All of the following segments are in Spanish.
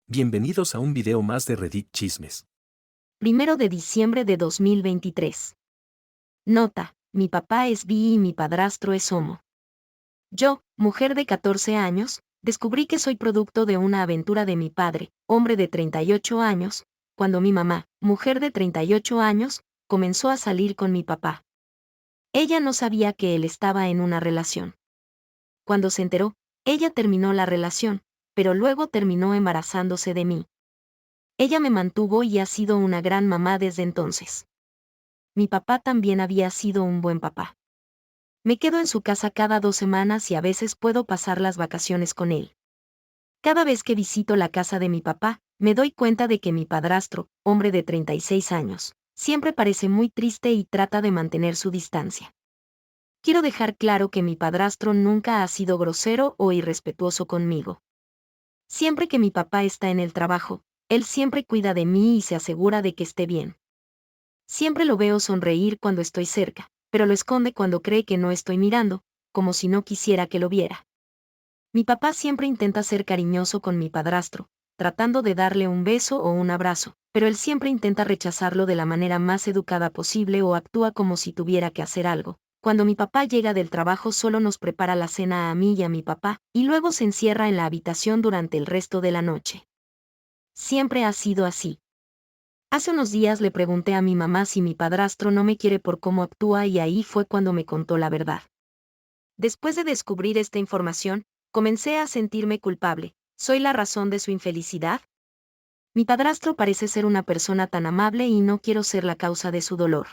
Bienvenidos a un video más de Reddit Chismes. 1 de diciembre de 2023. Nota: mi papá es bi y mi padrastro es homo. Yo, mujer de 14 años, descubrí que soy producto de una aventura de mi padre, hombre de 38 años, cuando mi mamá, mujer de 38 años, comenzó a salir con mi papá. Ella no sabía que él estaba en una relación. Cuando se enteró, ella terminó la relación, pero luego terminó embarazándose de mí. Ella me mantuvo y ha sido una gran mamá desde entonces. Mi papá también había sido un buen papá. Me quedo en su casa cada 2 semanas y a veces puedo pasar las vacaciones con él. Cada vez que visito la casa de mi papá, me doy cuenta de que mi padrastro, hombre de 36 años, siempre parece muy triste y trata de mantener su distancia. Quiero dejar claro que mi padrastro nunca ha sido grosero o irrespetuoso conmigo. Siempre que mi papá está en el trabajo, él siempre cuida de mí y se asegura de que esté bien. Siempre lo veo sonreír cuando estoy cerca, pero lo esconde cuando cree que no estoy mirando, como si no quisiera que lo viera. Mi papá siempre intenta ser cariñoso con mi padrastro, tratando de darle un beso o un abrazo, pero él siempre intenta rechazarlo de la manera más educada posible o actúa como si tuviera que hacer algo. Cuando mi papá llega del trabajo solo nos prepara la cena a mí y a mi papá, y luego se encierra en la habitación durante el resto de la noche. Siempre ha sido así. Hace unos días le pregunté a mi mamá si mi padrastro no me quiere por cómo actúa y ahí fue cuando me contó la verdad. Después de descubrir esta información, comencé a sentirme culpable. ¿Soy la razón de su infelicidad? Mi padrastro parece ser una persona tan amable y no quiero ser la causa de su dolor.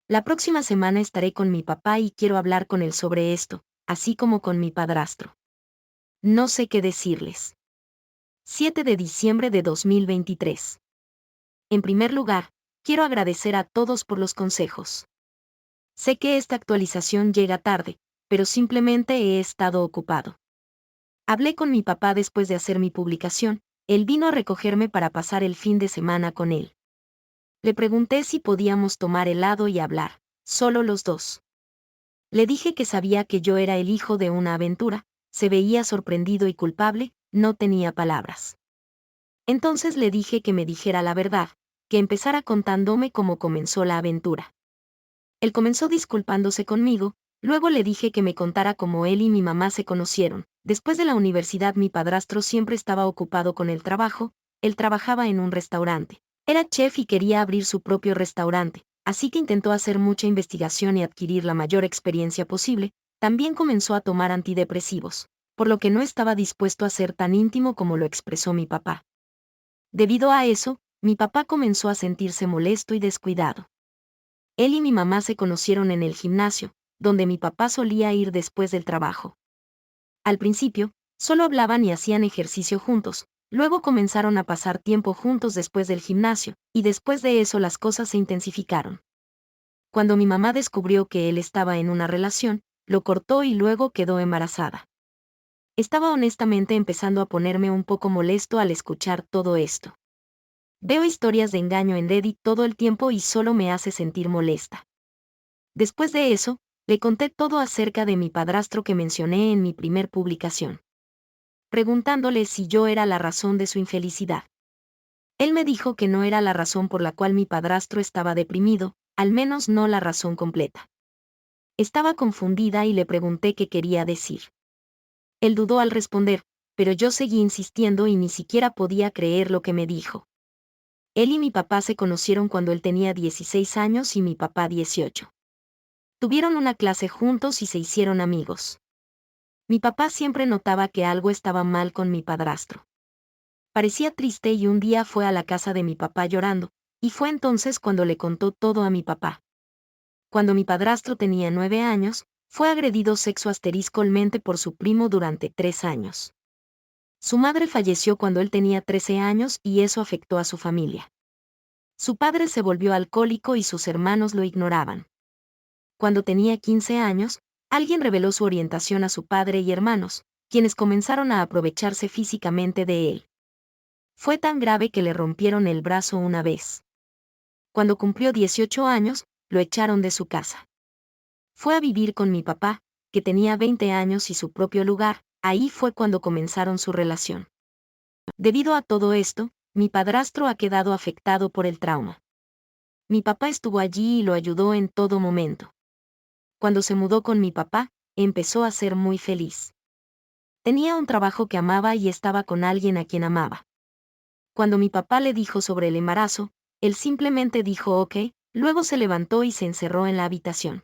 La próxima semana estaré con mi papá y quiero hablar con él sobre esto, así como con mi padrastro. No sé qué decirles. 7 de diciembre de 2023. En primer lugar, quiero agradecer a todos por los consejos. Sé que esta actualización llega tarde, pero simplemente he estado ocupado. Hablé con mi papá después de hacer mi publicación, él vino a recogerme para pasar el fin de semana con él. Le pregunté si podíamos tomar helado y hablar, solo los dos. Le dije que sabía que yo era el hijo de una aventura, se veía sorprendido y culpable, no tenía palabras. Entonces le dije que me dijera la verdad, que empezara contándome cómo comenzó la aventura. Él comenzó disculpándose conmigo, luego le dije que me contara cómo él y mi mamá se conocieron. Después de la universidad mi padrastro siempre estaba ocupado con el trabajo, él trabajaba en un restaurante. Era chef y quería abrir su propio restaurante, así que intentó hacer mucha investigación y adquirir la mayor experiencia posible. También comenzó a tomar antidepresivos, por lo que no estaba dispuesto a ser tan íntimo como lo expresó mi papá. Debido a eso, mi papá comenzó a sentirse molesto y descuidado. Él y mi mamá se conocieron en el gimnasio, donde mi papá solía ir después del trabajo. Al principio, solo hablaban y hacían ejercicio juntos, luego comenzaron a pasar tiempo juntos después del gimnasio, y después de eso las cosas se intensificaron. Cuando mi mamá descubrió que él estaba en una relación, lo cortó y luego quedó embarazada. Estaba honestamente empezando a ponerme un poco molesto al escuchar todo esto. Veo historias de engaño en Reddit todo el tiempo y solo me hace sentir molesta. Después de eso, le conté todo acerca de mi padrastro que mencioné en mi primer publicación, preguntándole si yo era la razón de su infelicidad. Él me dijo que no era la razón por la cual mi padrastro estaba deprimido, al menos no la razón completa. Estaba confundida y le pregunté qué quería decir. Él dudó al responder, pero yo seguí insistiendo y ni siquiera podía creer lo que me dijo. Él y mi papá se conocieron cuando él tenía 16 años y mi papá 18. Tuvieron una clase juntos y se hicieron amigos. Mi papá siempre notaba que algo estaba mal con mi padrastro. Parecía triste y un día fue a la casa de mi papá llorando, y fue entonces cuando le contó todo a mi papá. Cuando mi padrastro tenía 9 años, fue agredido sexo-asteriscolmente por su primo durante 3 años. Su madre falleció cuando él tenía 13 años y eso afectó a su familia. Su padre se volvió alcohólico y sus hermanos lo ignoraban. Cuando tenía 15 años, alguien reveló su orientación a su padre y hermanos, quienes comenzaron a aprovecharse físicamente de él. Fue tan grave que le rompieron el brazo una vez. Cuando cumplió 18 años, lo echaron de su casa. Fue a vivir con mi papá, que tenía 20 años y su propio lugar, ahí fue cuando comenzaron su relación. Debido a todo esto, mi padrastro ha quedado afectado por el trauma. Mi papá estuvo allí y lo ayudó en todo momento. Cuando se mudó con mi papá, empezó a ser muy feliz. Tenía un trabajo que amaba y estaba con alguien a quien amaba. Cuando mi papá le dijo sobre el embarazo, él simplemente dijo ok, luego se levantó y se encerró en la habitación.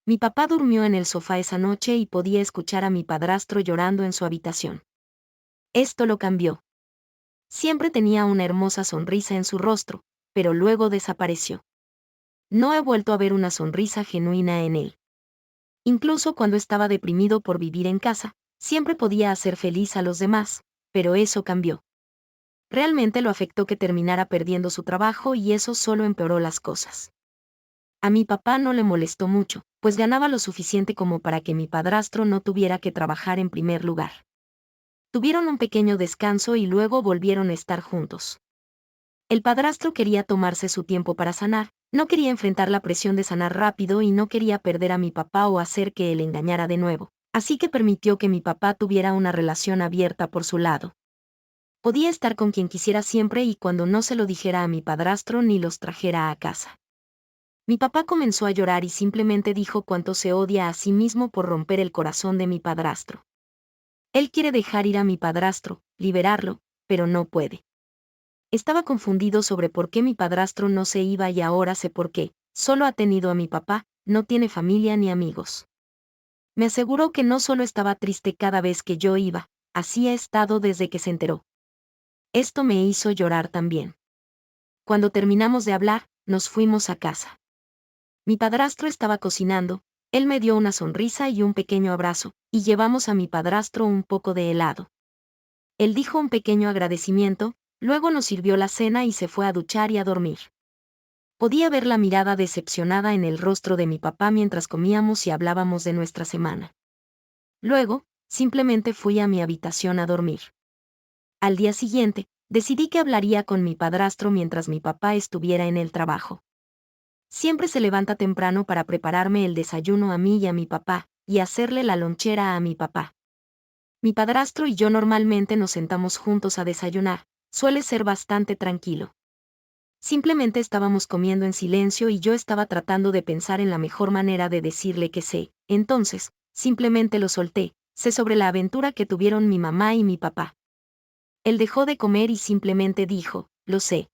Mi papá durmió en el sofá esa noche y podía escuchar a mi padrastro llorando en su habitación. Esto lo cambió. Siempre tenía una hermosa sonrisa en su rostro, pero luego desapareció. No he vuelto a ver una sonrisa genuina en él. Incluso cuando estaba deprimido por vivir en casa, siempre podía hacer feliz a los demás, pero eso cambió. Realmente lo afectó que terminara perdiendo su trabajo y eso solo empeoró las cosas. A mi papá no le molestó mucho, pues ganaba lo suficiente como para que mi padrastro no tuviera que trabajar en primer lugar. Tuvieron un pequeño descanso y luego volvieron a estar juntos. El padrastro quería tomarse su tiempo para sanar, no quería enfrentar la presión de sanar rápido y no quería perder a mi papá o hacer que él engañara de nuevo, así que permitió que mi papá tuviera una relación abierta por su lado. Podía estar con quien quisiera siempre y cuando no se lo dijera a mi padrastro ni los trajera a casa. Mi papá comenzó a llorar y simplemente dijo cuánto se odia a sí mismo por romper el corazón de mi padrastro. Él quiere dejar ir a mi padrastro, liberarlo, pero no puede. Estaba confundido sobre por qué mi padrastro no se iba y ahora sé por qué, solo ha tenido a mi papá, no tiene familia ni amigos. Me aseguró que no solo estaba triste cada vez que yo iba, así ha estado desde que se enteró. Esto me hizo llorar también. Cuando terminamos de hablar, nos fuimos a casa. Mi padrastro estaba cocinando, él me dio una sonrisa y un pequeño abrazo, y llevamos a mi padrastro un poco de helado. Él dijo un pequeño agradecimiento, luego nos sirvió la cena y se fue a duchar y a dormir. Podía ver la mirada decepcionada en el rostro de mi papá mientras comíamos y hablábamos de nuestra semana. Luego, simplemente fui a mi habitación a dormir. Al día siguiente, decidí que hablaría con mi padrastro mientras mi papá estuviera en el trabajo. Siempre se levanta temprano para prepararme el desayuno a mí y a mi papá, y hacerle la lonchera a mi papá. Mi padrastro y yo normalmente nos sentamos juntos a desayunar, suele ser bastante tranquilo. Simplemente estábamos comiendo en silencio y yo estaba tratando de pensar en la mejor manera de decirle que sé, entonces, simplemente lo solté, sé sobre la aventura que tuvieron mi mamá y mi papá. Él dejó de comer y simplemente dijo, lo sé.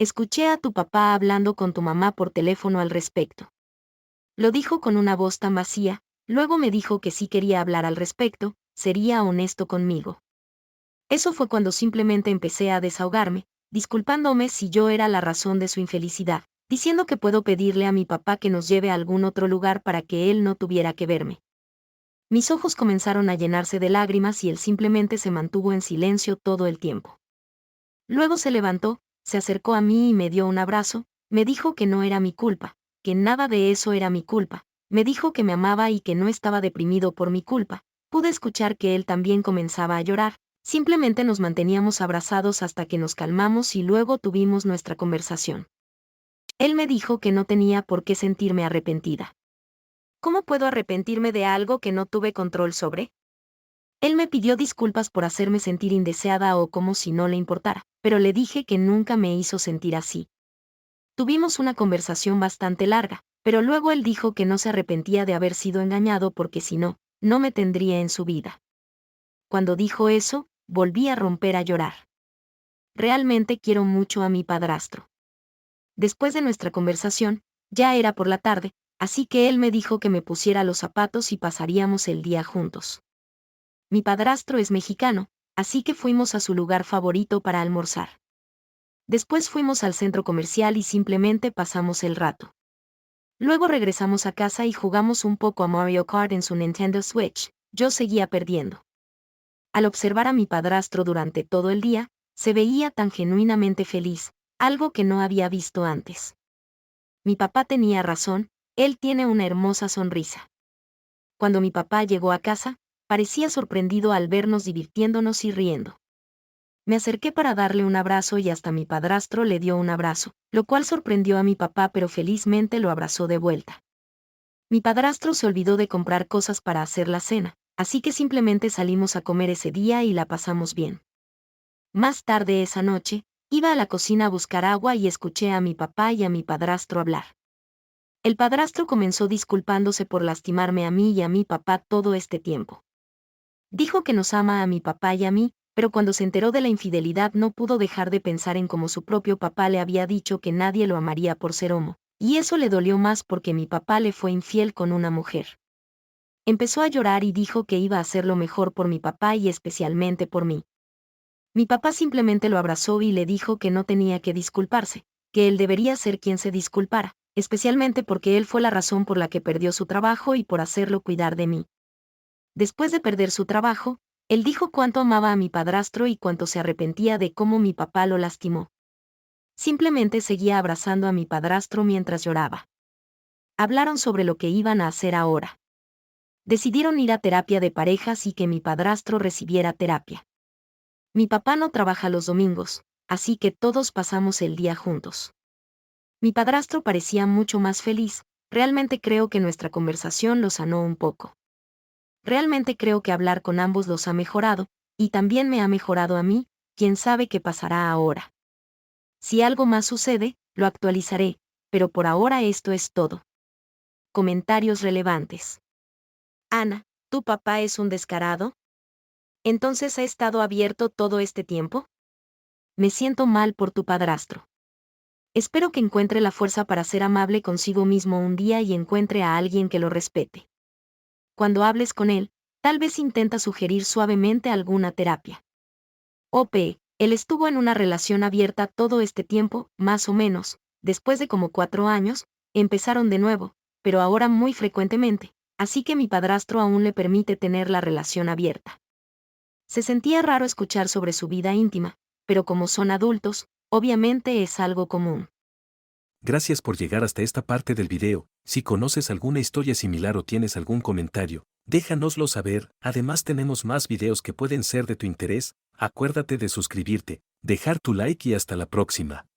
Escuché a tu papá hablando con tu mamá por teléfono al respecto. Lo dijo con una voz tan vacía, luego me dijo que si quería hablar al respecto, sería honesto conmigo. Eso fue cuando simplemente empecé a desahogarme, disculpándome si yo era la razón de su infelicidad, diciendo que puedo pedirle a mi papá que nos lleve a algún otro lugar para que él no tuviera que verme. Mis ojos comenzaron a llenarse de lágrimas y él simplemente se mantuvo en silencio todo el tiempo. Luego se levantó, se acercó a mí y me dio un abrazo, me dijo que no era mi culpa, que nada de eso era mi culpa, me dijo que me amaba y que no estaba deprimido por mi culpa. Pude escuchar que él también comenzaba a llorar, simplemente nos manteníamos abrazados hasta que nos calmamos y luego tuvimos nuestra conversación. Él me dijo que no tenía por qué sentirme arrepentida. ¿Cómo puedo arrepentirme de algo que no tuve control sobre? Él me pidió disculpas por hacerme sentir indeseada o como si no le importara, pero le dije que nunca me hizo sentir así. Tuvimos una conversación bastante larga, pero luego él dijo que no se arrepentía de haber sido engañado porque si no, no me tendría en su vida. Cuando dijo eso, volví a romper a llorar. Realmente quiero mucho a mi padrastro. Después de nuestra conversación, ya era por la tarde, así que él me dijo que me pusiera los zapatos y pasaríamos el día juntos. Mi padrastro es mexicano, así que fuimos a su lugar favorito para almorzar. Después fuimos al centro comercial y simplemente pasamos el rato. Luego regresamos a casa y jugamos un poco a Mario Kart en su Nintendo Switch, yo seguía perdiendo. Al observar a mi padrastro durante todo el día, se veía tan genuinamente feliz, algo que no había visto antes. Mi papá tenía razón, él tiene una hermosa sonrisa. Cuando mi papá llegó a casa, parecía sorprendido al vernos divirtiéndonos y riendo. Me acerqué para darle un abrazo y hasta mi padrastro le dio un abrazo, lo cual sorprendió a mi papá pero felizmente lo abrazó de vuelta. Mi padrastro se olvidó de comprar cosas para hacer la cena, así que simplemente salimos a comer ese día y la pasamos bien. Más tarde esa noche, iba a la cocina a buscar agua y escuché a mi papá y a mi padrastro hablar. El padrastro comenzó disculpándose por lastimarme a mí y a mi papá todo este tiempo. Dijo que nos ama a mi papá y a mí, pero cuando se enteró de la infidelidad no pudo dejar de pensar en cómo su propio papá le había dicho que nadie lo amaría por ser homo, y eso le dolió más porque mi papá le fue infiel con una mujer. Empezó a llorar y dijo que iba a hacer lo mejor por mi papá y especialmente por mí. Mi papá simplemente lo abrazó y le dijo que no tenía que disculparse, que él debería ser quien se disculpara, especialmente porque él fue la razón por la que perdió su trabajo y por hacerlo cuidar de mí. Después de perder su trabajo, él dijo cuánto amaba a mi padrastro y cuánto se arrepentía de cómo mi papá lo lastimó. Simplemente seguía abrazando a mi padrastro mientras lloraba. Hablaron sobre lo que iban a hacer ahora. Decidieron ir a terapia de parejas y que mi padrastro recibiera terapia. Mi papá no trabaja los domingos, así que todos pasamos el día juntos. Mi padrastro parecía mucho más feliz, realmente creo que nuestra conversación lo sanó un poco. Realmente creo que hablar con ambos los ha mejorado, y también me ha mejorado a mí, quién sabe qué pasará ahora. Si algo más sucede, lo actualizaré, pero por ahora esto es todo. Comentarios relevantes. Ana, ¿tu papá es un descarado? ¿Entonces ha estado abierto todo este tiempo? Me siento mal por tu padrastro. Espero que encuentre la fuerza para ser amable consigo mismo un día y encuentre a alguien que lo respete. Cuando hables con él, tal vez intenta sugerir suavemente alguna terapia. OP, él estuvo en una relación abierta todo este tiempo, más o menos, después de como 4 años, empezaron de nuevo, pero ahora muy frecuentemente, así que mi padrastro aún le permite tener la relación abierta. Se sentía raro escuchar sobre su vida íntima, pero como son adultos, obviamente es algo común. Gracias por llegar hasta esta parte del video. Si conoces alguna historia similar o tienes algún comentario, déjanoslo saber. Además tenemos más videos que pueden ser de tu interés. Acuérdate de suscribirte, dejar tu like y hasta la próxima.